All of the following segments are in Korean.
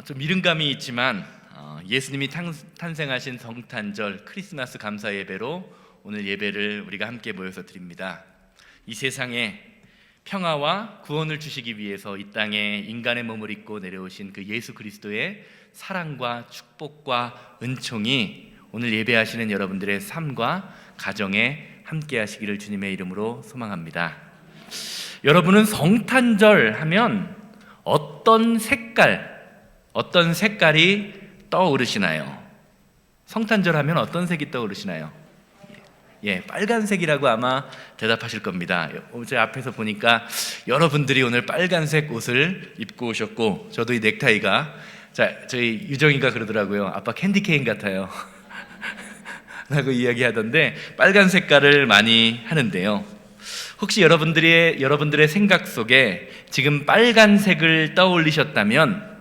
좀 이른감이 있지만 예수님이 탄생하신 성탄절 크리스마스 감사 예배로 오늘 예배를 우리가 함께 모여서 드립니다. 이 세상에 평화와 구원을 주시기 위해서 이 땅에 인간의 몸을 입고 내려오신 그 예수 그리스도의 사랑과 축복과 은총이 오늘 예배하시는 여러분들의 삶과 가정에 함께 하시기를 주님의 이름으로 소망합니다. 여러분은 성탄절 하면 어떤 색깔이 떠오르시나요? 성탄절 하면 어떤 색이 떠오르시나요? 빨간색이라고 아마 대답하실 겁니다. 제 앞에서 보니까 여러분들이 오늘 빨간색 옷을 입고 오셨고, 저도 이 넥타이가 저희 유정이가 그러더라고요. 아빠 캔디 케인 같아요 라고 이야기하던데, 빨간 색깔을 많이 하는데요. 혹시 여러분들의 생각 속에 지금 빨간색을 떠올리셨다면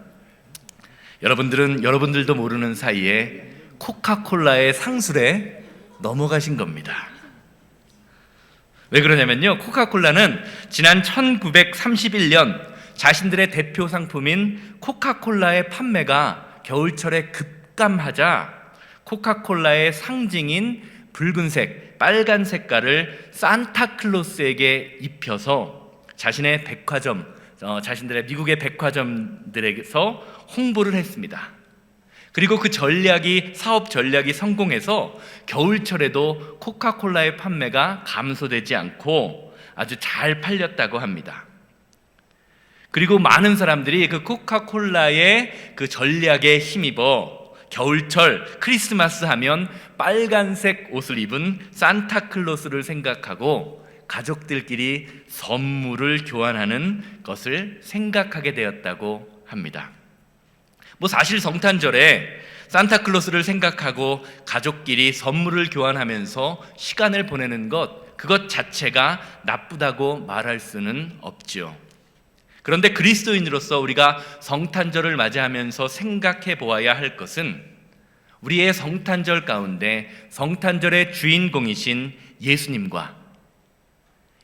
여러분들도 모르는 사이에 코카콜라의 상술에 넘어가신 겁니다. 왜 그러냐면요, 코카콜라는 지난 1931년 자신들의 대표 상품인 코카콜라의 판매가 겨울철에 급감하자 코카콜라의 상징인 붉은색, 빨간 색깔을 산타클로스에게 입혀서 자신들의 미국의 백화점들에서 홍보를 했습니다. 그리고 그 사업 전략이 성공해서 겨울철에도 코카콜라의 판매가 감소되지 않고 아주 잘 팔렸다고 합니다. 그리고 많은 사람들이 그 코카콜라의 그 전략에 힘입어 겨울철 크리스마스 하면 빨간색 옷을 입은 산타클로스를 생각하고 가족들끼리 선물을 교환하는 것을 생각하게 되었다고 합니다. 사실 성탄절에 산타클로스를 생각하고 가족끼리 선물을 교환하면서 시간을 보내는 그것 자체가 나쁘다고 말할 수는 없죠. 그런데 그리스도인으로서 우리가 성탄절을 맞이하면서 생각해 보아야 할 것은 우리의 성탄절 가운데 성탄절의 주인공이신 예수님과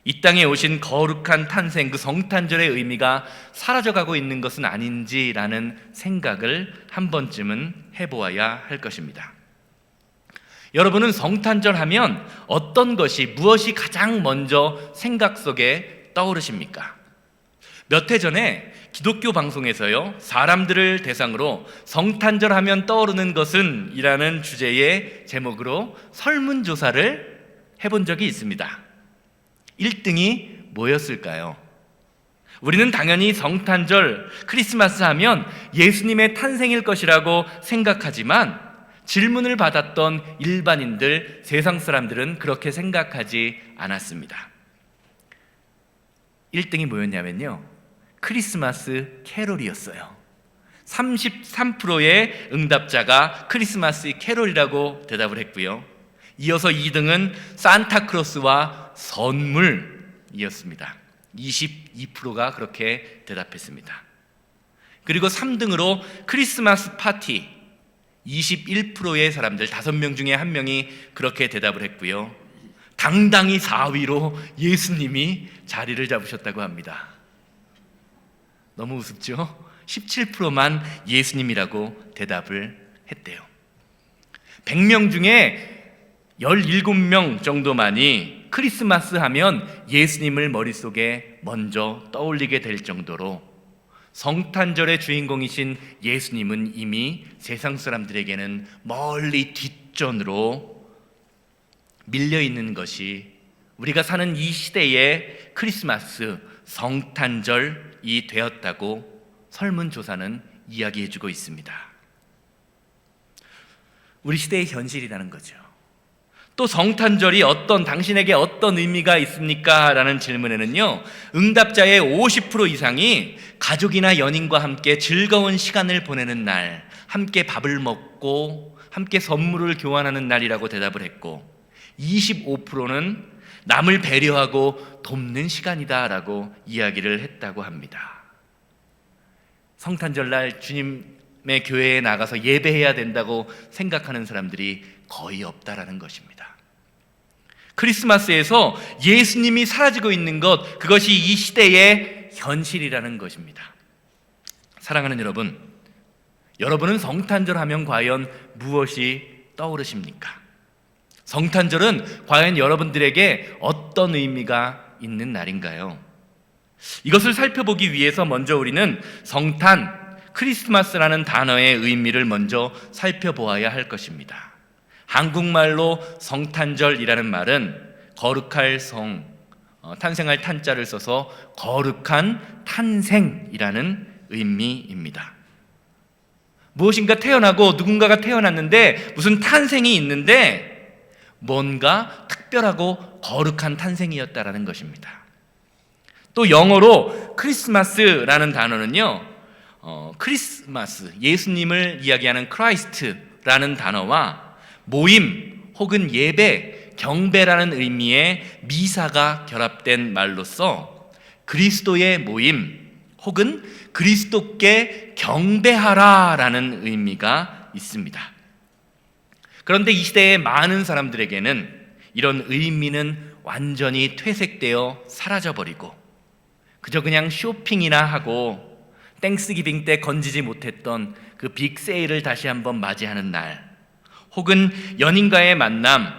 이 땅에 오신 거룩한 탄생, 그 성탄절의 의미가 사라져가고 있는 것은 아닌지라는 생각을 한 번쯤은 해보아야 할 것입니다. 여러분은 성탄절 하면 무엇이 가장 먼저 생각 속에 떠오르십니까? 몇 해 전에 기독교 방송에서요, 사람들을 대상으로 성탄절 하면 떠오르는 것은 이라는 주제의 제목으로 설문조사를 해본 적이 있습니다. 1등이 뭐였을까요? 우리는 당연히 성탄절, 크리스마스 하면 예수님의 탄생일 것이라고 생각하지만 질문을 받았던 일반인들, 세상 사람들은 그렇게 생각하지 않았습니다. 1등이 뭐였냐면요, 크리스마스 캐롤이었어요. 33%의 응답자가 크리스마스 캐롤이라고 대답을 했고요. 이어서 2등은 산타클로스와 선물이었습니다. 22%가 그렇게 대답했습니다. 그리고 3등으로 크리스마스 파티, 21%의 사람들, 5명 중에 1명이 그렇게 대답을 했고요. 당당히 4위로 예수님이 자리를 잡으셨다고 합니다. 너무 우습죠? 17%만 예수님이라고 대답을 했대요. 100명 중에 17명 정도만이 크리스마스 하면 예수님을 머릿속에 먼저 떠올리게 될 정도로 성탄절의 주인공이신 예수님은 이미 세상 사람들에게는 멀리 뒷전으로 밀려있는 것이 우리가 사는 이 시대의 크리스마스, 성탄절이 되었다고 설문조사는 이야기해주고 있습니다. 우리 시대의 현실이라는 거죠. 또 성탄절이 당신에게 어떤 의미가 있습니까? 라는 질문에는요, 응답자의 50% 이상이 가족이나 연인과 함께 즐거운 시간을 보내는 날, 함께 밥을 먹고 함께 선물을 교환하는 날이라고 대답을 했고, 25%는 남을 배려하고 돕는 시간이다라고 이야기를 했다고 합니다. 성탄절날 주님의 교회에 나가서 예배해야 된다고 생각하는 사람들이 거의 없다라는 것입니다. 크리스마스에서 예수님이 사라지고 있는 그것이 이 시대의 현실이라는 것입니다. 사랑하는 여러분, 여러분은 성탄절 하면 과연 무엇이 떠오르십니까? 성탄절은 과연 여러분들에게 어떤 의미가 있는 날인가요? 이것을 살펴보기 위해서 먼저 우리는 성탄, 크리스마스라는 단어의 의미를 먼저 살펴보아야 할 것입니다. 한국말로 성탄절이라는 말은 거룩할 성, 탄생할 탄자를 써서 거룩한 탄생이라는 의미입니다. 무엇인가 태어나고 누군가가 태어났는데 무슨 탄생이 있는데 뭔가 특별하고 거룩한 탄생이었다라는 것입니다. 또 영어로 크리스마스라는 단어는요, 크리스마스, 예수님을 이야기하는 크라이스트라는 단어와 모임 혹은 예배, 경배라는 의미의 미사가 결합된 말로써 그리스도의 모임 혹은 그리스도께 경배하라라는 의미가 있습니다. 그런데 이 시대의 많은 사람들에게는 이런 의미는 완전히 퇴색되어 사라져버리고 그저 그냥 쇼핑이나 하고 땡스기빙 때 건지지 못했던 그 빅세일을 다시 한번 맞이하는 날, 혹은 연인과의 만남,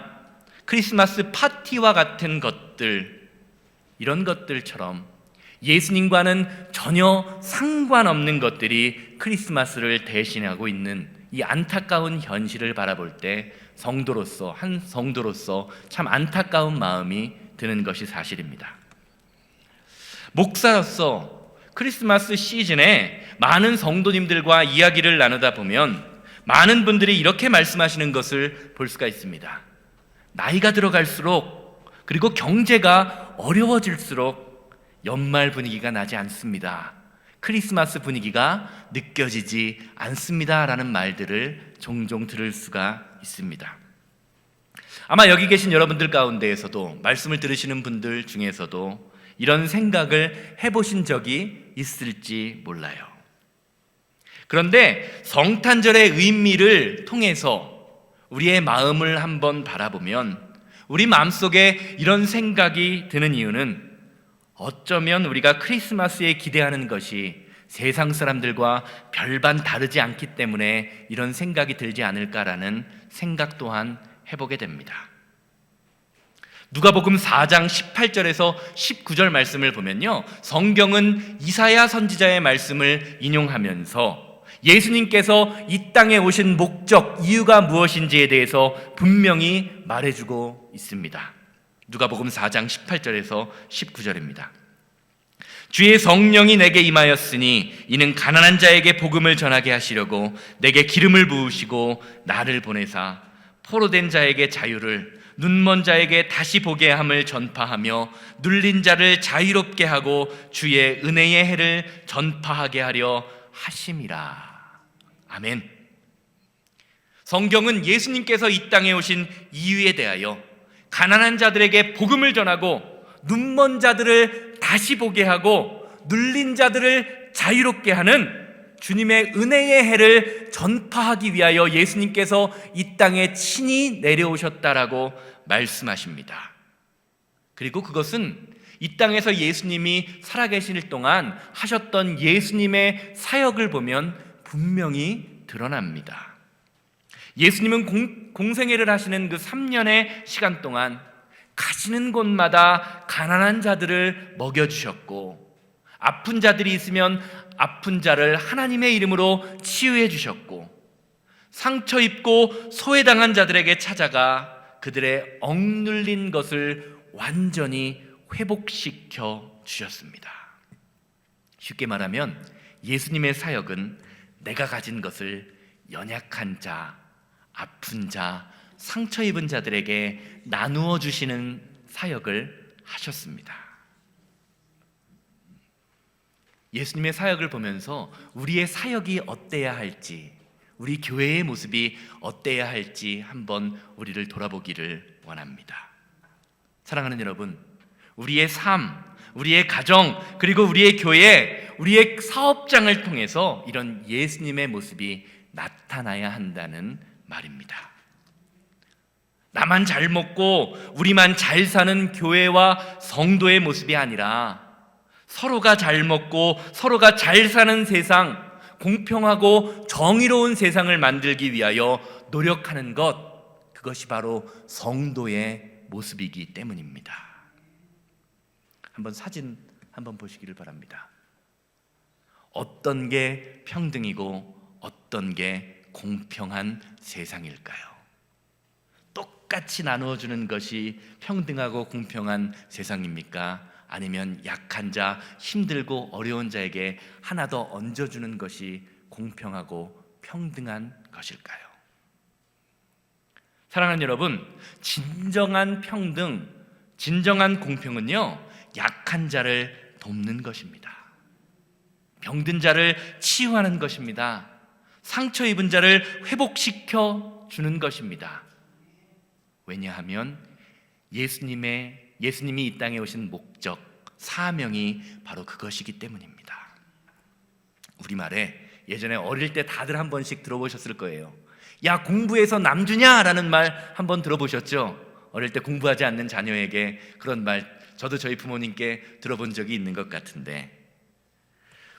크리스마스 파티와 같은 것들, 이런 것들처럼 예수님과는 전혀 상관없는 것들이 크리스마스를 대신하고 있는 이 안타까운 현실을 바라볼 때 한 성도로서 참 안타까운 마음이 드는 것이 사실입니다. 목사로서 크리스마스 시즌에 많은 성도님들과 이야기를 나누다 보면 많은 분들이 이렇게 말씀하시는 것을 볼 수가 있습니다. 나이가 들어갈수록 그리고 경제가 어려워질수록 연말 분위기가 나지 않습니다. 크리스마스 분위기가 느껴지지 않습니다 라는 말들을 종종 들을 수가 있습니다. 아마 여기 계신 여러분들 가운데에서도, 말씀을 들으시는 분들 중에서도 이런 생각을 해보신 적이 있을지 몰라요. 그런데 성탄절의 의미를 통해서 우리의 마음을 한번 바라보면 우리 마음속에 이런 생각이 드는 이유는 어쩌면 우리가 크리스마스에 기대하는 것이 세상 사람들과 별반 다르지 않기 때문에 이런 생각이 들지 않을까라는 생각 또한 해보게 됩니다. 누가복음 4장 18절에서 19절 말씀을 보면요, 성경은 이사야 선지자의 말씀을 인용하면서 예수님께서 이 땅에 오신 목적, 이유가 무엇인지에 대해서 분명히 말해주고 있습니다. 누가복음 4장 18절에서 19절입니다. 주의 성령이 내게 임하였으니 이는 가난한 자에게 복음을 전하게 하시려고 내게 기름을 부으시고 나를 보내사 포로된 자에게 자유를, 눈먼 자에게 다시 보게 함을 전파하며 눌린 자를 자유롭게 하고 주의 은혜의 해를 전파하게 하려 하심이라. 아멘. 성경은 예수님께서 이 땅에 오신 이유에 대하여 가난한 자들에게 복음을 전하고 눈먼 자들을 다시 보게 하고 눌린 자들을 자유롭게 하는 주님의 은혜의 해를 전파하기 위하여 예수님께서 이 땅에 친히 내려오셨다라고 말씀하십니다. 그리고 그것은 이 땅에서 예수님이 살아계실 동안 하셨던 예수님의 사역을 보면 분명히 드러납니다. 예수님은 공생애를 하시는 그 3년의 시간 동안 가시는 곳마다 가난한 자들을 먹여주셨고, 아픈 자들이 있으면 아픈 자를 하나님의 이름으로 치유해 주셨고, 상처 입고 소외당한 자들에게 찾아가 그들의 억눌린 것을 완전히 회복시켜 주셨습니다. 쉽게 말하면 예수님의 사역은 내가 가진 것을 연약한 자, 아픈 자, 상처 입은 자들에게 나누어 주시는 사역을 하셨습니다. 예수님의 사역을 보면서 우리의 사역이 어때야 할지, 우리 교회의 모습이 어때야 할지 한번 우리를 돌아보기를 원합니다. 사랑하는 여러분, 우리의 삶, 우리의 가정, 그리고 우리의 교회, 우리의 사업장을 통해서 이런 예수님의 모습이 나타나야 한다는 말입니다. 나만 잘 먹고 우리만 잘 사는 교회와 성도의 모습이 아니라 서로가 잘 먹고 서로가 잘 사는 세상, 공평하고 정의로운 세상을 만들기 위하여 노력하는 것, 그것이 바로 성도의 모습이기 때문입니다. 한번 사진 한번 보시기를 바랍니다. 어떤 게 평등이고 어떤 게 공평한 세상일까요? 똑같이 나누어주는 것이 평등하고 공평한 세상입니까? 아니면 약한 자, 힘들고 어려운 자에게 하나 더 얹어주는 것이 공평하고 평등한 것일까요? 사랑하는 여러분, 진정한 평등, 진정한 공평은요, 약한 자를 돕는 것입니다. 병든 자를 치유하는 것입니다. 상처 입은 자를 회복시켜 주는 것입니다. 왜냐하면 예수님이 이 땅에 오신 목적, 사명이 바로 그것이기 때문입니다. 우리말에 예전에 어릴 때 다들 한 번씩 들어보셨을 거예요. 야, 공부해서 남 주냐라는 말 한번 들어보셨죠? 어릴 때 공부하지 않는 자녀에게 그런 말, 저도 저희 부모님께 들어본 적이 있는 것 같은데,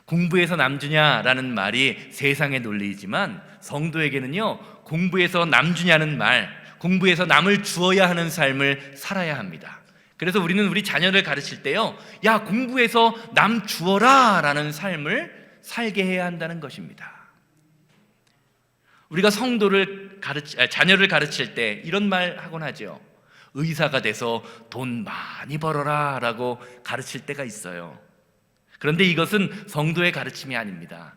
공부해서 남 주냐라는 말이 세상의 논리이지만 성도에게는요, 공부해서 남 주냐는 말, 공부해서 남을 주어야 하는 삶을 살아야 합니다. 그래서 우리는 우리 자녀를 가르칠 때요, 야, 공부해서 남 주어라 라는 삶을 살게 해야 한다는 것입니다. 우리가 자녀를 가르칠 때 이런 말 하곤 하죠. 의사가 돼서 돈 많이 벌어라 라고 가르칠 때가 있어요. 그런데 이것은 성도의 가르침이 아닙니다.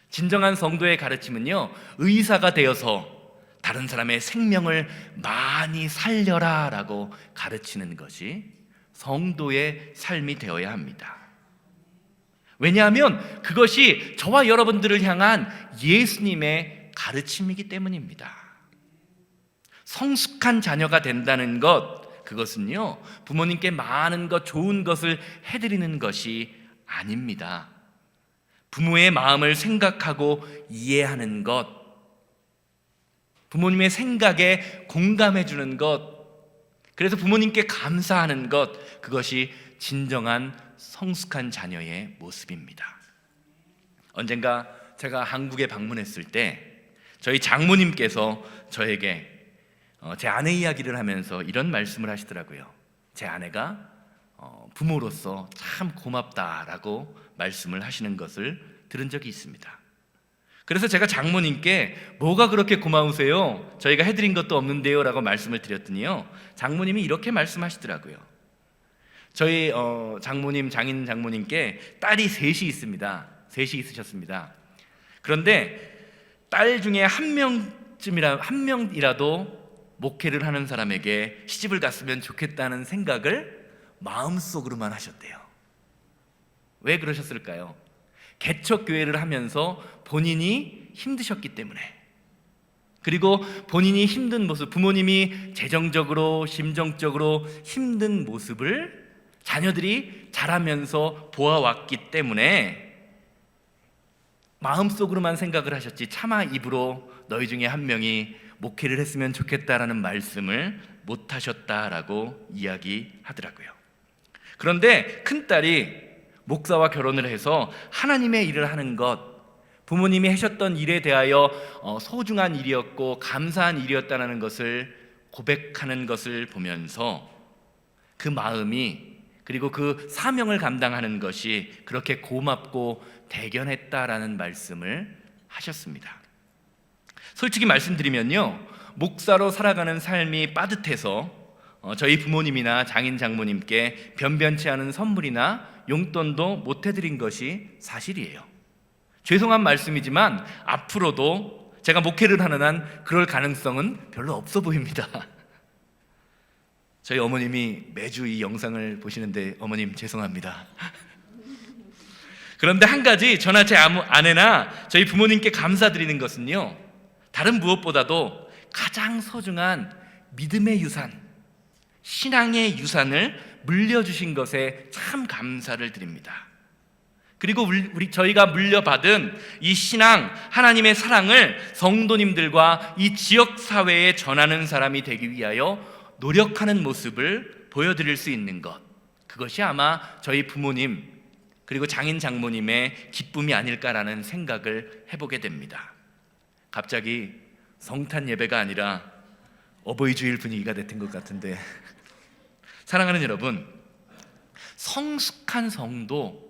진정한 성도의 가르침은요, 의사가 되어서 다른 사람의 생명을 많이 살려라 라고 가르치는 것이 성도의 삶이 되어야 합니다. 왜냐하면 그것이 저와 여러분들을 향한 예수님의 가르침이기 때문입니다. 성숙한 자녀가 된다는 것, 그것은요, 부모님께 많은 것, 좋은 것을 해드리는 것이 아닙니다. 부모의 마음을 생각하고 이해하는 것, 부모님의 생각에 공감해 주는 것, 그래서 부모님께 감사하는 것, 그것이 진정한 성숙한 자녀의 모습입니다. 언젠가 제가 한국에 방문했을 때 저희 장모님께서 저에게 제 아내 이야기를 하면서 이런 말씀을 하시더라고요. 제 아내가 부모로서 참 고맙다라고 말씀을 하시는 것을 들은 적이 있습니다. 그래서 제가 장모님께 뭐가 그렇게 고마우세요? 저희가 해드린 것도 없는데요 라고 말씀을 드렸더니요, 장모님이 이렇게 말씀하시더라고요. 저희 장인 장모님께 딸이 셋이 있습니다. 셋이 있으셨습니다. 그런데 딸 중에 한 명이라도 목회를 하는 사람에게 시집을 갔으면 좋겠다는 생각을 마음속으로만 하셨대요. 왜 그러셨을까요? 개척교회를 하면서 본인이 힘드셨기 때문에, 그리고 본인이 힘든 모습, 부모님이 재정적으로 심정적으로 힘든 모습을 자녀들이 자라면서 보아왔기 때문에 마음속으로만 생각을 하셨지 차마 입으로 너희 중에 한 명이 목회를 했으면 좋겠다라는 말씀을 못 하셨다라고 이야기하더라고요. 그런데 큰딸이 목사와 결혼을 해서 하나님의 일을 하는 것, 부모님이 하셨던 일에 대하여 소중한 일이었고 감사한 일이었다는 것을 고백하는 것을 보면서 그 마음이, 그리고 그 사명을 감당하는 것이 그렇게 고맙고 대견했다라는 말씀을 하셨습니다. 솔직히 말씀드리면요, 목사로 살아가는 삶이 빠듯해서 저희 부모님이나 장인 장모님께 변변치 않은 선물이나 용돈도 못 해드린 것이 사실이에요. 죄송한 말씀이지만 앞으로도 제가 목회를 하는 한 그럴 가능성은 별로 없어 보입니다. 저희 어머님이 매주 이 영상을 보시는데 어머님 죄송합니다. 그런데 한 가지 저나 제 아내나 저희 부모님께 감사드리는 것은요, 다른 무엇보다도 가장 소중한 믿음의 유산, 신앙의 유산을 물려주신 것에 참 감사를 드립니다. 그리고 저희가 물려받은 이 신앙, 하나님의 사랑을 성도님들과 이 지역사회에 전하는 사람이 되기 위하여 노력하는 모습을 보여드릴 수 있는 것, 그것이 아마 저희 부모님, 그리고 장인 장모님의 기쁨이 아닐까라는 생각을 해보게 됩니다. 갑자기 성탄 예배가 아니라 어버이 주일 분위기가 됐던 것 같은데 사랑하는 여러분, 성숙한 성도,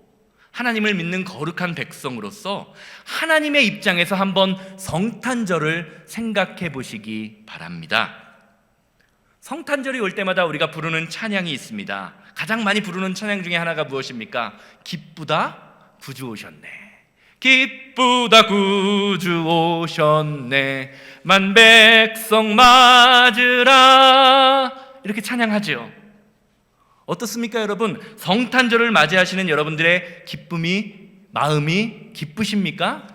하나님을 믿는 거룩한 백성으로서 하나님의 입장에서 한번 성탄절을 생각해 보시기 바랍니다. 성탄절이 올 때마다 우리가 부르는 찬양이 있습니다. 가장 많이 부르는 찬양 중에 하나가 무엇입니까? 기쁘다 구주 오셨네. 기쁘다 구주 오셨네. 만 백성 맞으라. 이렇게 찬양하죠. 어떻습니까, 여러분? 성탄절을 맞이하시는 여러분들의 마음이 기쁘십니까?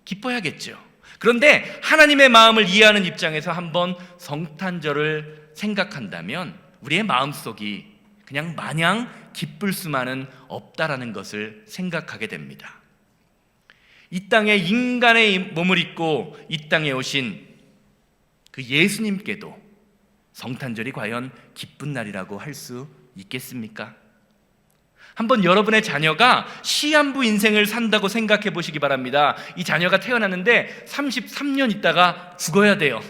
기뻐야겠죠. 그런데 하나님의 마음을 이해하는 입장에서 한번 성탄절을 생각한다면 우리의 마음속이 그냥 마냥 기쁠 수만은 없다라는 것을 생각하게 됩니다. 이 땅에 인간의 몸을 입고 이 땅에 오신 그 예수님께도 성탄절이 과연 기쁜 날이라고 할 수 있겠습니까? 한번 여러분의 자녀가 시한부 인생을 산다고 생각해 보시기 바랍니다. 이 자녀가 태어났는데 33년 있다가 죽어야 돼요.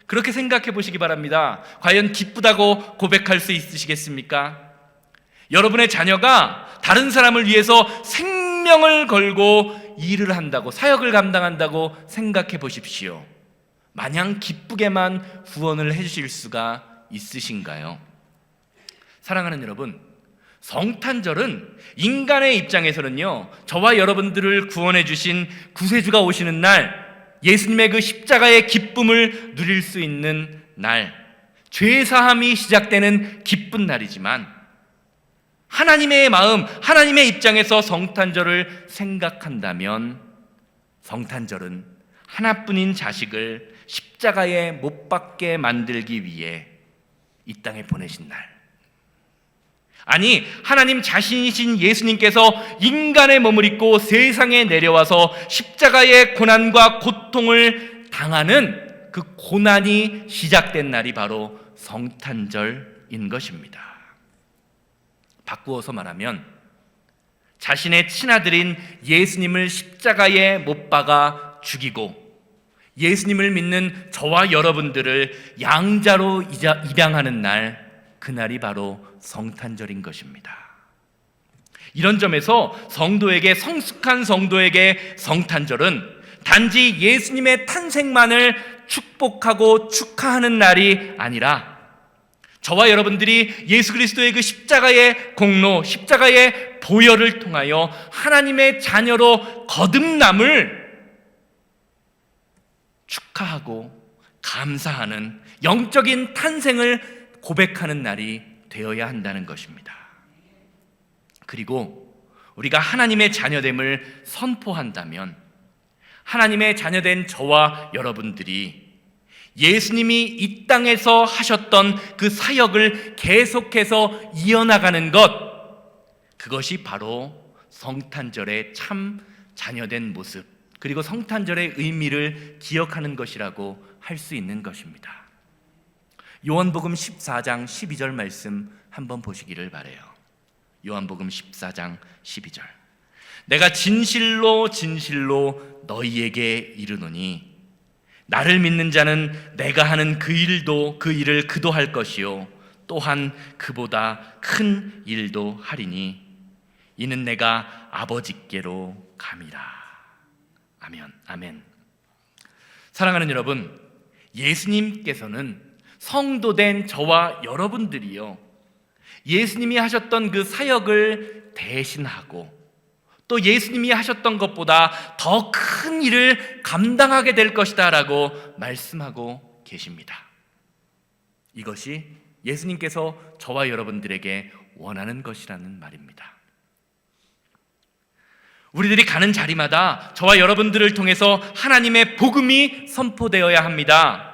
그렇게 생각해 보시기 바랍니다. 과연 기쁘다고 고백할 수 있으시겠습니까? 여러분의 자녀가 다른 사람을 위해서 생명을 걸고 일을 한다고, 사역을 감당한다고 생각해 보십시오. 마냥 기쁘게만 후원을 해주실 수가 있으신가요? 사랑하는 여러분, 성탄절은 인간의 입장에서는요, 저와 여러분들을 구원해 주신 구세주가 오시는 날, 예수님의 그 십자가의 기쁨을 누릴 수 있는 날, 죄사함이 시작되는 기쁜 날이지만 하나님의 마음, 하나님의 입장에서 성탄절을 생각한다면 성탄절은 하나뿐인 자식을 십자가에 못 박게 만들기 위해 이 땅에 보내신 날, 아니 하나님 자신이신 예수님께서 인간의 몸을 입고 세상에 내려와서 십자가의 고난과 고통을 당하는 그 고난이 시작된 날이 바로 성탄절인 것입니다. 바꾸어서 말하면 자신의 친아들인 예수님을 십자가에 못 박아 죽이고 예수님을 믿는 저와 여러분들을 양자로 입양하는 날, 그날이 바로 성탄절인 것입니다. 이런 점에서 성숙한 성도에게 성탄절은 단지 예수님의 탄생만을 축복하고 축하하는 날이 아니라 저와 여러분들이 예수 그리스도의 그 십자가의 공로, 십자가의 보혈을 통하여 하나님의 자녀로 거듭남을 축하하고 감사하는 영적인 탄생을 고백하는 날이 되어야 한다는 것입니다. 그리고 우리가 하나님의 자녀됨을 선포한다면 하나님의 자녀된 저와 여러분들이 예수님이 이 땅에서 하셨던 그 사역을 계속해서 이어나가는 것, 그것이 바로 성탄절의 참 자녀된 모습, 그리고 성탄절의 의미를 기억하는 것이라고 할 수 있는 것입니다. 요한복음 14장 12절 말씀 한번 보시기를 바라요. 요한복음 14장 12절. 내가 진실로 진실로 너희에게 이르노니 나를 믿는 자는 내가 하는 그 일을 그도 할 것이요 또한 그보다 큰 일도 하리니 이는 내가 아버지께로 감이라. 아멘. 아멘. 사랑하는 여러분, 예수님께서는 성도된 저와 여러분들이요, 예수님이 하셨던 그 사역을 대신하고 또 예수님이 하셨던 것보다 더 큰 일을 감당하게 될 것이다 라고 말씀하고 계십니다. 이것이 예수님께서 저와 여러분들에게 원하는 것이라는 말입니다. 우리들이 가는 자리마다 저와 여러분들을 통해서 하나님의 복음이 선포되어야 합니다.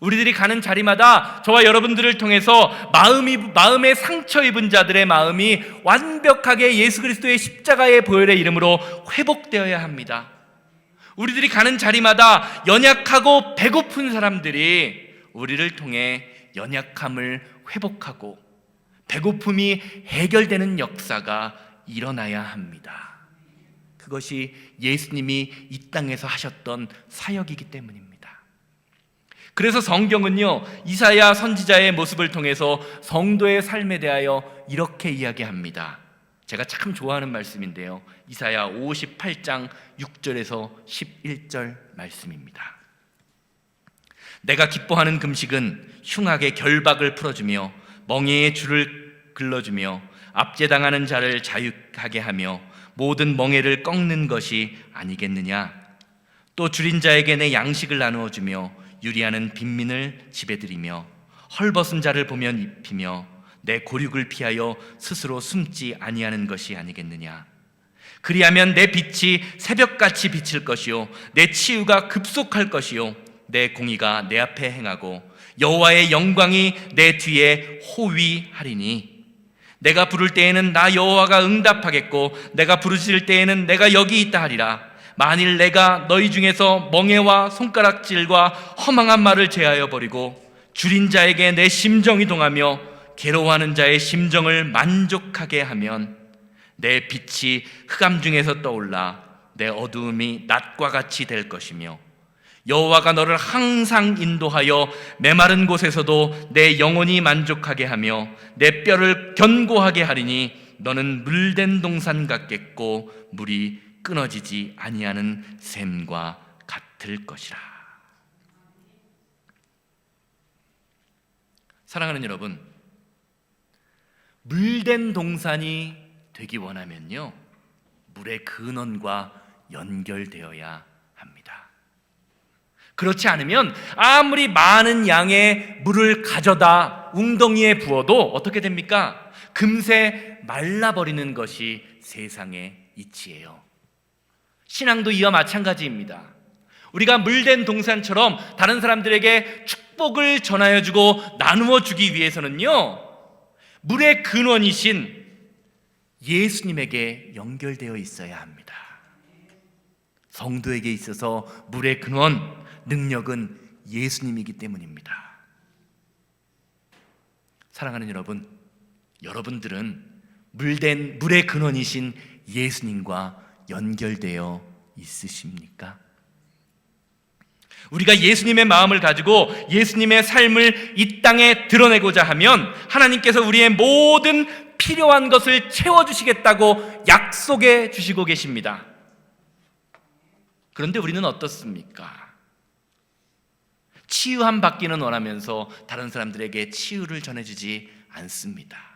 우리들이 가는 자리마다 저와 여러분들을 통해서 마음에 상처 입은 자들의 마음이 완벽하게 예수 그리스도의 십자가의 보혈의 이름으로 회복되어야 합니다. 우리들이 가는 자리마다 연약하고 배고픈 사람들이 우리를 통해 연약함을 회복하고 배고픔이 해결되는 역사가 일어나야 합니다. 그것이 예수님이 이 땅에서 하셨던 사역이기 때문입니다. 그래서 성경은요, 이사야 선지자의 모습을 통해서 성도의 삶에 대하여 이렇게 이야기합니다. 제가 참 좋아하는 말씀인데요, 이사야 58장 6절에서 11절 말씀입니다. 내가 기뻐하는 금식은 흉악의 결박을 풀어주며 멍에의 줄을 길러주며 압제당하는 자를 자유하게 하며 모든 멍에를 꺾는 것이 아니겠느냐. 또 줄인 자에게 내 양식을 나누어 주며 유리하는 빈민을 집에 들이며 헐벗은 자를 보면 입히며 내 고륙을 피하여 스스로 숨지 아니하는 것이 아니겠느냐. 그리하면 내 빛이 새벽같이 비칠 것이요 내 치유가 급속할 것이요 내 공의가 내 앞에 행하고 여호와의 영광이 내 뒤에 호위하리니 내가 부를 때에는 나 여호와가 응답하겠고 내가 부르실 때에는 내가 여기 있다 하리라. 만일 내가 너희 중에서 멍에와 손가락질과 허망한 말을 제하여 버리고 줄인 자에게 내 심정이 동하며 괴로워하는 자의 심정을 만족하게 하면 내 빛이 흑암 중에서 떠올라 내 어두움이 낮과 같이 될 것이며 여호와가 너를 항상 인도하여 메마른 곳에서도 내 영혼이 만족하게 하며 내 뼈를 견고하게 하리니 너는 물된 동산 같겠고 물이 끊어지지 아니하는 샘과 같을 것이라. 사랑하는 여러분, 물된 동산이 되기 원하면요, 물의 근원과 연결되어야 합니다. 그렇지 않으면 아무리 많은 양의 물을 가져다 웅덩이에 부어도 어떻게 됩니까? 금세 말라버리는 것이 세상의 이치예요. 신앙도 이와 마찬가지입니다. 우리가 물된 동산처럼 다른 사람들에게 축복을 전하여 주고 나누어 주기 위해서는요, 물의 근원이신 예수님에게 연결되어 있어야 합니다. 성도에게 있어서 물의 근원, 능력은 예수님이기 때문입니다. 사랑하는 여러분, 여러분들은 물의 근원이신 예수님과 연결되어 있으십니까? 우리가 예수님의 마음을 가지고 예수님의 삶을 이 땅에 드러내고자 하면 하나님께서 우리의 모든 필요한 것을 채워주시겠다고 약속해 주시고 계십니다. 그런데 우리는 어떻습니까? 치유함 받기는 원하면서 다른 사람들에게 치유를 전해주지 않습니다.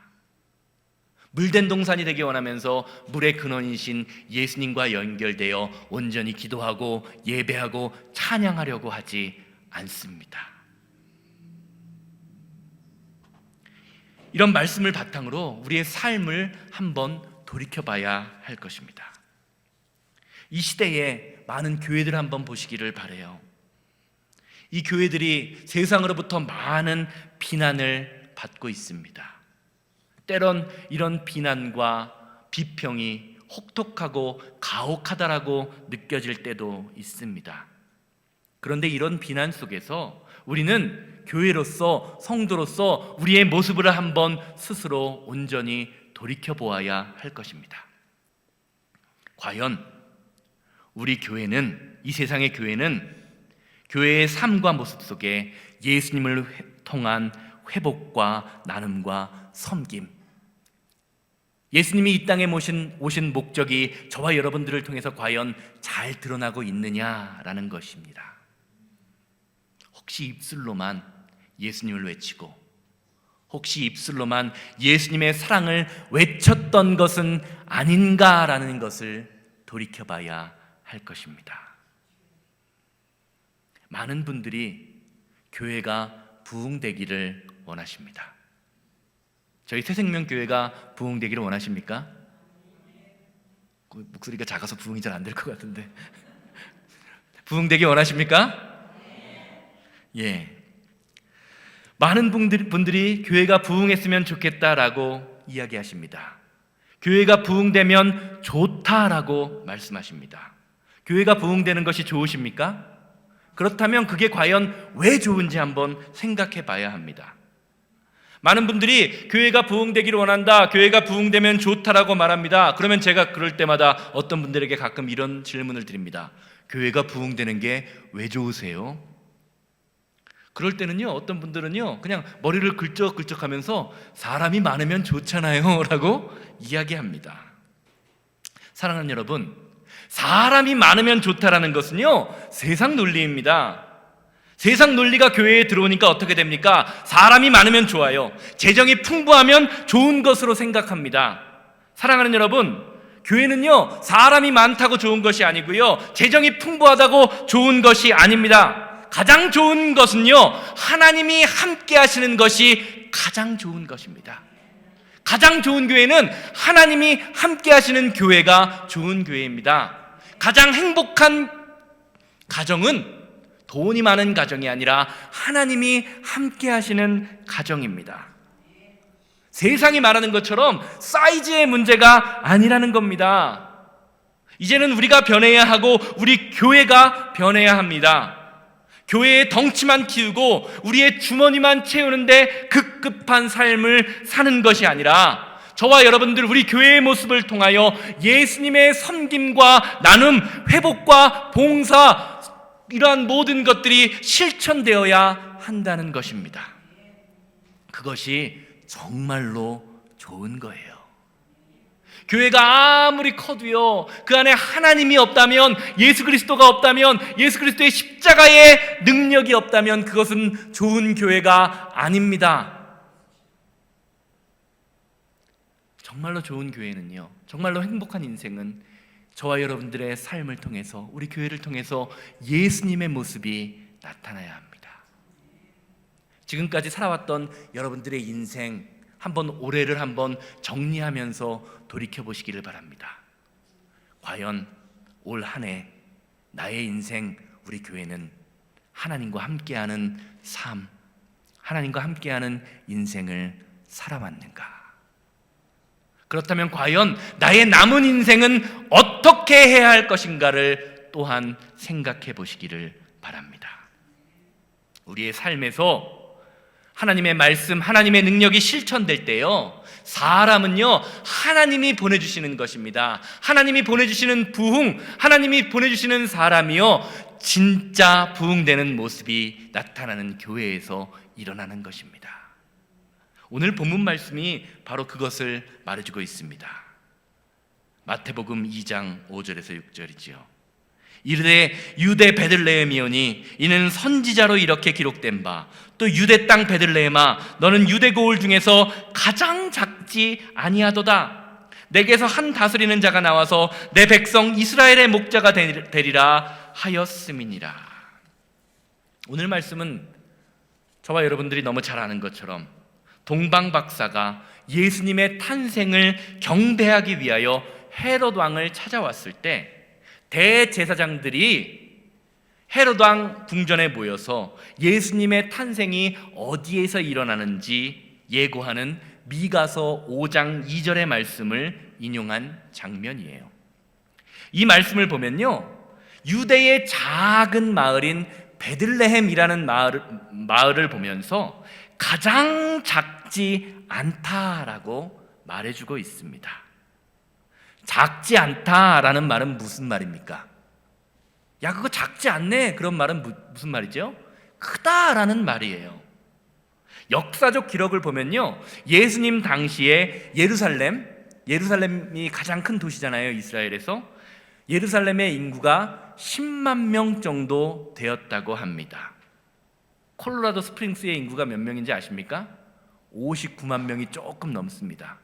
물된 동산이 되기 원하면서 물의 근원이신 예수님과 연결되어 온전히 기도하고 예배하고 찬양하려고 하지 않습니다. 이런 말씀을 바탕으로 우리의 삶을 한번 돌이켜봐야 할 것입니다. 이 시대에 많은 교회들 한번 보시기를 바라요. 이 교회들이 세상으로부터 많은 비난을 받고 있습니다. 때론 이런 비난과 비평이 혹독하고 가혹하다라고 느껴질 때도 있습니다. 그런데 이런 비난 속에서 우리는 교회로서, 성도로서 우리의 모습을 한번 스스로 온전히 돌이켜보아야 할 것입니다. 과연 우리 교회는, 이 세상의 교회는 교회의 삶과 모습 속에 예수님을 통한 회복과 나눔과 섬김, 예수님이 이 땅에 오신 목적이 저와 여러분들을 통해서 과연 잘 드러나고 있느냐라는 것입니다. 혹시 입술로만 예수님을 외치고 혹시 입술로만 예수님의 사랑을 외쳤던 것은 아닌가라는 것을 돌이켜봐야 할 것입니다. 많은 분들이 교회가 부흥되기를 원하십니다. 저희 새생명교회가 부흥되기를 원하십니까? 목소리가 작아서 부흥이 잘 안 될 것 같은데 부흥되기 원하십니까? 예. 많은 분들이 교회가 부흥했으면 좋겠다라고 이야기하십니다. 교회가 부흥되면 좋다라고 말씀하십니다. 교회가 부흥되는 것이 좋으십니까? 그렇다면 그게 과연 왜 좋은지 한번 생각해 봐야 합니다. 많은 분들이 교회가 부흥되기를 원한다, 교회가 부흥되면 좋다라고 말합니다. 그러면 제가 그럴 때마다 어떤 분들에게 가끔 이런 질문을 드립니다. 교회가 부흥되는 게 왜 좋으세요? 그럴 때는요, 어떤 분들은요 그냥 머리를 긁적긁적하면서 사람이 많으면 좋잖아요 라고 이야기합니다. 사랑하는 여러분, 사람이 많으면 좋다라는 것은요 세상 논리입니다. 세상 논리가 교회에 들어오니까 어떻게 됩니까? 사람이 많으면 좋아요. 재정이 풍부하면 좋은 것으로 생각합니다. 사랑하는 여러분, 교회는요 사람이 많다고 좋은 것이 아니고요, 재정이 풍부하다고 좋은 것이 아닙니다. 가장 좋은 것은요, 하나님이 함께 하시는 것이 가장 좋은 것입니다. 가장 좋은 교회는 하나님이 함께 하시는 교회가 좋은 교회입니다. 가장 행복한 가정은 돈이 많은 가정이 아니라 하나님이 함께 하시는 가정입니다. 세상이 말하는 것처럼 사이즈의 문제가 아니라는 겁니다. 이제는 우리가 변해야 하고 우리 교회가 변해야 합니다. 교회의 덩치만 키우고 우리의 주머니만 채우는데 급급한 삶을 사는 것이 아니라 저와 여러분들, 우리 교회의 모습을 통하여 예수님의 섬김과 나눔, 회복과 봉사, 이러한 모든 것들이 실천되어야 한다는 것입니다. 그것이 정말로 좋은 거예요. 교회가 아무리 커도요, 그 안에 하나님이 없다면, 예수 그리스도가 없다면, 예수 그리스도의 십자가의 능력이 없다면 그것은 좋은 교회가 아닙니다. 정말로 좋은 교회는요, 정말로 행복한 인생은 저와 여러분들의 삶을 통해서, 우리 교회를 통해서 예수님의 모습이 나타나야 합니다. 지금까지 살아왔던 여러분들의 인생 한번 올해를 한번 정리하면서 돌이켜보시기를 바랍니다. 과연 올 한 해 나의 인생, 우리 교회는 하나님과 함께하는 삶, 하나님과 함께하는 인생을 살아왔는가? 그렇다면 과연 나의 남은 인생은 어떻게 해야 할 것인가를 또한 생각해 보시기를 바랍니다. 우리의 삶에서 하나님의 말씀, 하나님의 능력이 실천될 때요, 사람은요 하나님이 보내주시는 것입니다. 하나님이 보내주시는 부흥, 하나님이 보내주시는 사람이요 진짜 부흥되는 모습이 나타나는 교회에서 일어나는 것입니다. 오늘 본문 말씀이 바로 그것을 말해주고 있습니다. 마태복음 2장 5절에서 6절이지요. 이르되 유대 베들레헴이오니 이는 선지자로 이렇게 기록된 바, 또 유대 땅 베들레헴아 너는 유대 고을 중에서 가장 작지 아니하도다. 내게서 한 다스리는 자가 나와서 내 백성 이스라엘의 목자가 되리라 하였음이니라. 오늘 말씀은 저와 여러분들이 너무 잘 아는 것처럼 동방 박사가 예수님의 탄생을 경배하기 위하여 헤롯 왕을 찾아왔을 때 대제사장들이 헤롯 왕 궁전에 모여서 예수님의 탄생이 어디에서 일어나는지 예고하는 미가서 5장 2절의 말씀을 인용한 장면이에요. 이 말씀을 보면요, 유대의 작은 마을인 베들레헴이라는 마을을 보면서 가장 작지 않다라고 말해주고 있습니다. 작지 않다라는 말은 무슨 말입니까? 야, 그거 작지 않네, 그런 말은 무슨 말이죠? 크다라는 말이에요. 역사적 기록을 보면요, 예수님 당시에 예루살렘이 가장 큰 도시잖아요, 이스라엘에서. 예루살렘의 인구가 10만 명 정도 되었다고 합니다. 콜로라도 스프링스의 인구가 몇 명인지 아십니까? 59만 명이 조금 넘습니다.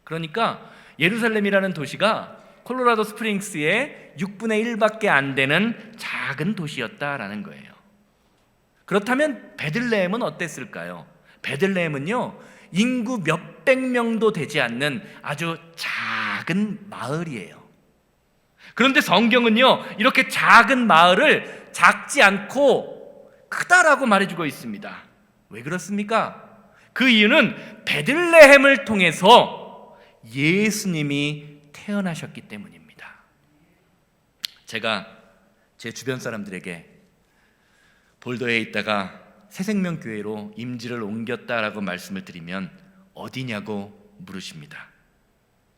그러니까 예루살렘이라는 도시가 콜로라도 스프링스의 6분의 1밖에 안 되는 작은 도시였다라는 거예요. 그렇다면 베들레헴은 어땠을까요? 베들레헴은요, 인구 몇백 명도 되지 않는 아주 작은 마을이에요. 그런데 성경은요, 이렇게 작은 마을을 작지 않고 크다라고 말해주고 있습니다. 왜 그렇습니까? 그 이유는 베들레헴을 통해서 예수님이 태어나셨기 때문입니다. 제가 제 주변 사람들에게 볼도에 있다가 새생명교회로 임지를 옮겼다라고 말씀을 드리면 어디냐고 물으십니다.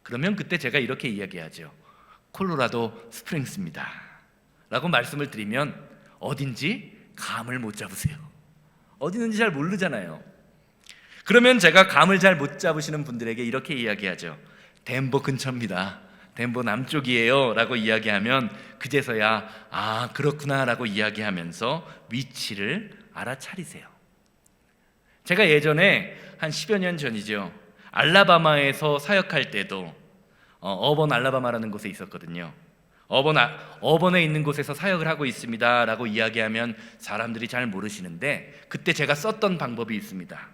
그러면 그때 제가 이렇게 이야기하죠. 콜로라도 스프링스입니다 라고 말씀을 드리면 어딘지 감을 못 잡으세요. 어디 있는지 잘 모르잖아요. 그러면 제가 감을 잘 못 잡으시는 분들에게 이렇게 이야기하죠. 덴버 근처입니다. 덴버 남쪽이에요 라고 이야기하면 그제서야 아 그렇구나 라고 이야기하면서 위치를 알아차리세요. 제가 예전에 한 10여 년 전이죠. 알라바마에서 사역할 때도 어번 알라바마라는 곳에 있었거든요. 어번에 있는 곳에서 사역을 하고 있습니다 라고 이야기하면 사람들이 잘 모르시는데 그때 제가 썼던 방법이 있습니다.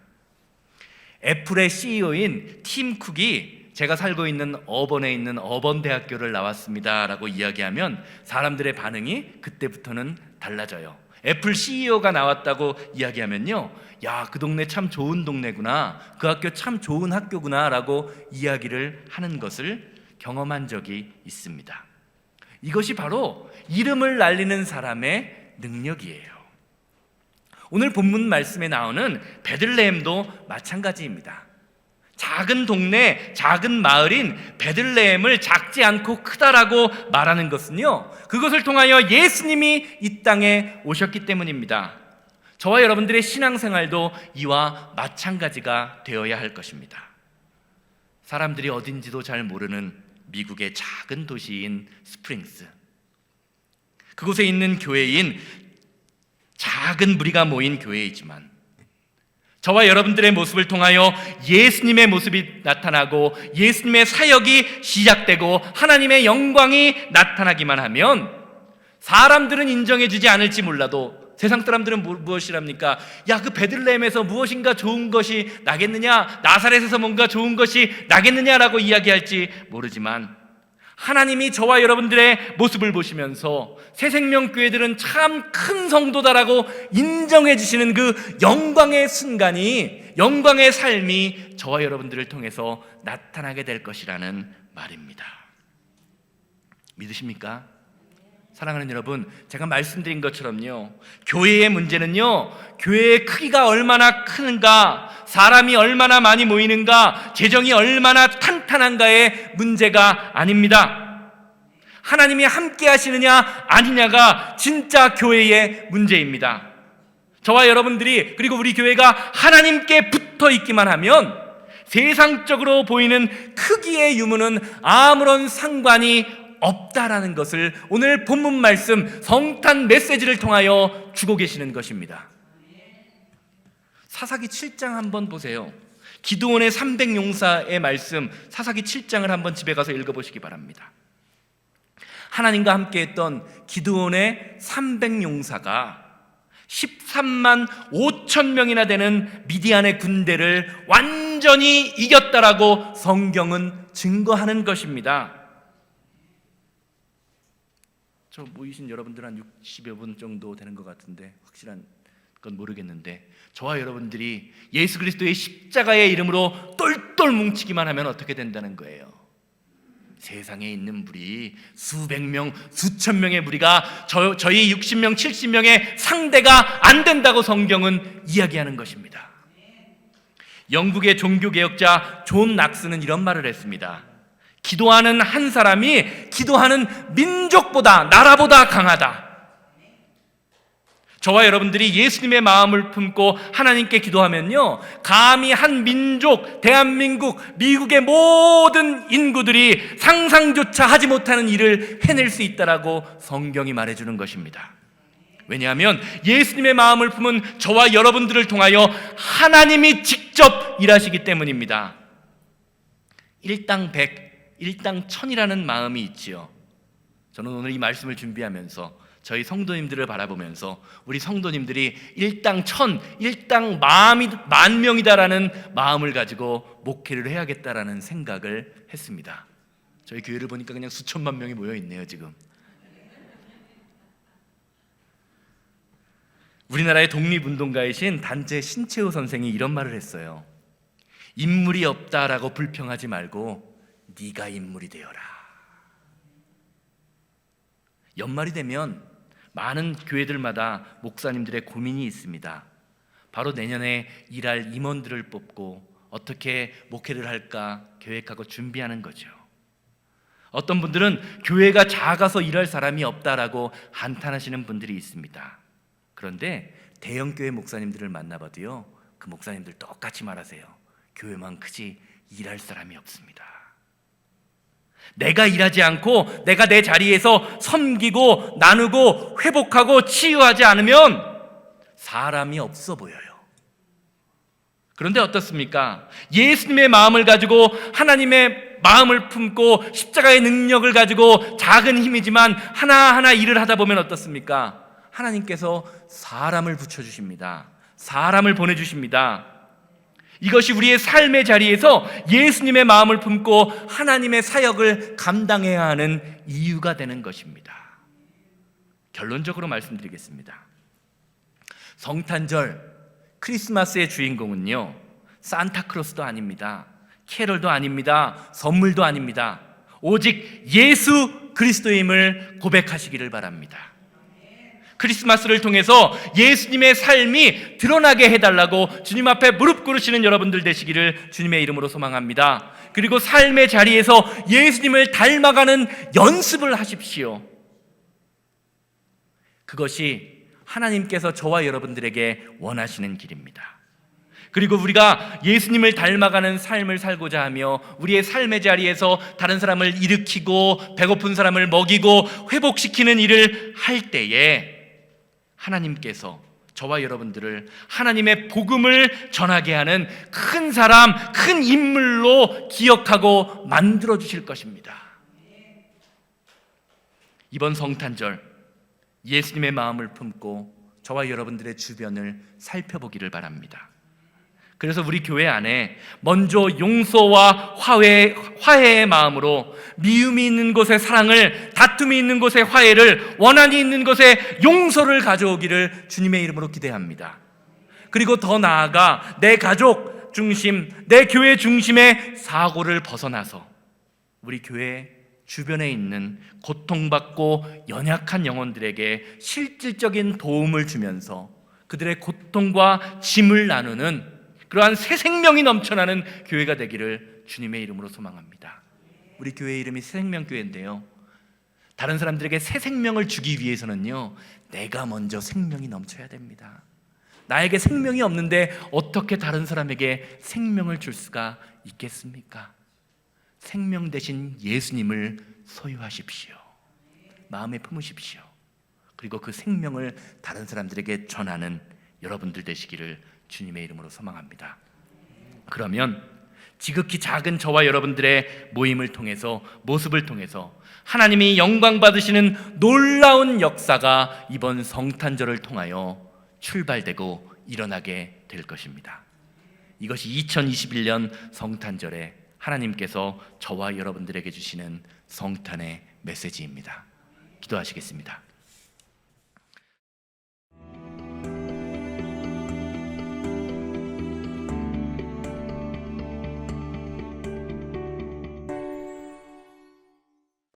애플의 CEO인 팀 쿡이 제가 살고 있는 어번에 있는 어번대학교를 나왔습니다 라고 이야기하면 사람들의 반응이 그때부터는 달라져요. 애플 CEO가 나왔다고 이야기하면요, 야, 그 동네 참 좋은 동네구나, 그 학교 참 좋은 학교구나 라고 이야기를 하는 것을 경험한 적이 있습니다. 이것이 바로 이름을 날리는 사람의 능력이에요. 오늘 본문 말씀에 나오는 베들레헴도 마찬가지입니다. 작은 동네, 작은 마을인 베들레헴을 작지 않고 크다라고 말하는 것은요, 그것을 통하여 예수님이 이 땅에 오셨기 때문입니다. 저와 여러분들의 신앙생활도 이와 마찬가지가 되어야 할 것입니다. 사람들이 어딘지도 잘 모르는 미국의 작은 도시인 스프링스, 그곳에 있는 교회인 작은 무리가 모인 교회이지만 저와 여러분들의 모습을 통하여 예수님의 모습이 나타나고 예수님의 사역이 시작되고 하나님의 영광이 나타나기만 하면 사람들은 인정해주지 않을지 몰라도 세상 사람들은 무엇이랍니까? 야, 그 베들레헴에서 무엇인가 좋은 것이 나겠느냐, 나사렛에서 뭔가 좋은 것이 나겠느냐라고 이야기할지 모르지만 하나님이 저와 여러분들의 모습을 보시면서 새생명교회들은 참 큰 성도다라고 인정해 주시는 그 영광의 순간이, 영광의 삶이 저와 여러분들을 통해서 나타나게 될 것이라는 말입니다. 믿으십니까? 사랑하는 여러분, 제가 말씀드린 것처럼요, 교회의 문제는요, 교회의 크기가 얼마나 크는가, 사람이 얼마나 많이 모이는가, 재정이 얼마나 탄탄한가의 문제가 아닙니다. 하나님이 함께 하시느냐 아니냐가 진짜 교회의 문제입니다. 저와 여러분들이, 그리고 우리 교회가 하나님께 붙어 있기만 하면 세상적으로 보이는 크기의 유무는 아무런 상관이 없다라는 것을 오늘 본문 말씀 성탄 메시지를 통하여 주고 계시는 것입니다. 사사기 7장 한번 보세요. 기드온의 300용사의 말씀, 사사기 7장을 한번 집에 가서 읽어보시기 바랍니다. 하나님과 함께했던 기드온의 300용사가 13만 5천 명이나 되는 미디안의 군대를 완전히 이겼다라고 성경은 증거하는 것입니다. 저 모이신 여러분들 한 60여 분 정도 되는 것 같은데 확실한 건 모르겠는데, 저와 여러분들이 예수 그리스도의 십자가의 이름으로 똘똘 뭉치기만 하면 어떻게 된다는 거예요? 세상에 있는 무리 수백 명, 수천 명의 무리가 저희 60명, 70명의 상대가 안 된다고 성경은 이야기하는 것입니다. 영국의 종교개혁자 존 낙스는 이런 말을 했습니다. 기도하는 한 사람이 기도하는 민족보다, 나라보다 강하다. 저와 여러분들이 예수님의 마음을 품고 하나님께 기도하면요, 감히 한 민족, 대한민국, 미국의 모든 인구들이 상상조차 하지 못하는 일을 해낼 수 있다라고 성경이 말해주는 것입니다. 왜냐하면 예수님의 마음을 품은 저와 여러분들을 통하여 하나님이 직접 일하시기 때문입니다. 일당 100, 일당 1000이라는 마음이 있지요. 저는 오늘 이 말씀을 준비하면서 저희 성도님들을 바라보면서 우리 성도님들이 일당 1000, 일당 10,000명이다라는 마음을 가지고 목회를 해야겠다라는 생각을 했습니다. 저희 교회를 보니까 그냥 수천만 명이 모여 있네요 지금. 우리나라의 독립운동가이신 단재 신채호 선생이 이런 말을 했어요. 인물이 없다라고 불평하지 말고 네가 인물이 되어라. 연말이 되면 많은 교회들마다 목사님들의 고민이 있습니다. 바로 내년에 일할 임원들을 뽑고 어떻게 목회를 할까 계획하고 준비하는 거죠. 어떤 분들은 교회가 작아서 일할 사람이 없다라고 한탄하시는 분들이 있습니다. 그런데 대형교회 목사님들을 만나봐도요, 그 목사님들 똑같이 말하세요. 교회만 크지 일할 사람이 없습니다. 내가 일하지 않고 내가 내 자리에서 섬기고 나누고 회복하고 치유하지 않으면 사람이 없어 보여요. 그런데 어떻습니까? 예수님의 마음을 가지고 하나님의 마음을 품고 십자가의 능력을 가지고 작은 힘이지만 하나하나 일을 하다 보면 어떻습니까? 하나님께서 사람을 붙여주십니다. 사람을 보내주십니다. 이것이 우리의 삶의 자리에서 예수님의 마음을 품고 하나님의 사역을 감당해야 하는 이유가 되는 것입니다. 결론적으로 말씀드리겠습니다. 성탄절, 크리스마스의 주인공은요, 산타크로스도 아닙니다. 캐럴도 아닙니다. 선물도 아닙니다. 오직 예수 그리스도임을 고백하시기를 바랍니다. 크리스마스를 통해서 예수님의 삶이 드러나게 해달라고 주님 앞에 무릎 꿇으시는 여러분들 되시기를 주님의 이름으로 소망합니다. 그리고 삶의 자리에서 예수님을 닮아가는 연습을 하십시오. 그것이 하나님께서 저와 여러분들에게 원하시는 길입니다. 그리고 우리가 예수님을 닮아가는 삶을 살고자 하며 우리의 삶의 자리에서 다른 사람을 일으키고 배고픈 사람을 먹이고 회복시키는 일을 할 때에 하나님께서 저와 여러분들을 하나님의 복음을 전하게 하는 큰 사람, 큰 인물로 기억하고 만들어 주실 것입니다. 이번 성탄절 예수님의 마음을 품고 저와 여러분들의 주변을 살펴보기를 바랍니다. 그래서 우리 교회 안에 먼저 용서와 화해의 마음으로 미움이 있는 곳에 사랑을, 다툼이 있는 곳에 화해를, 원한이 있는 곳에 용서를 가져오기를 주님의 이름으로 기대합니다. 그리고 더 나아가 내 가족 중심, 내 교회 중심의 사고를 벗어나서 우리 교회 주변에 있는 고통받고 연약한 영혼들에게 실질적인 도움을 주면서 그들의 고통과 짐을 나누는 그러한 새 생명이 넘쳐나는 교회가 되기를 주님의 이름으로 소망합니다. 우리 교회 이름이 새생명교회인데요, 다른 사람들에게 새 생명을 주기 위해서는요, 내가 먼저 생명이 넘쳐야 됩니다. 나에게 생명이 없는데 어떻게 다른 사람에게 생명을 줄 수가 있겠습니까? 생명 대신 예수님을 소유하십시오. 마음에 품으십시오. 그리고 그 생명을 다른 사람들에게 전하는 여러분들 되시기를 주님의 이름으로 소망합니다. 그러면 지극히 작은 저와 여러분들의 모임을 통해서, 모습을 통해서 하나님이 영광 받으시는 놀라운 역사가 이번 성탄절을 통하여 출발되고 일어나게 될 것입니다. 이것이 2021년 성탄절에 하나님께서 저와 여러분들에게 주시는 성탄의 메시지입니다. 기도하시겠습니다.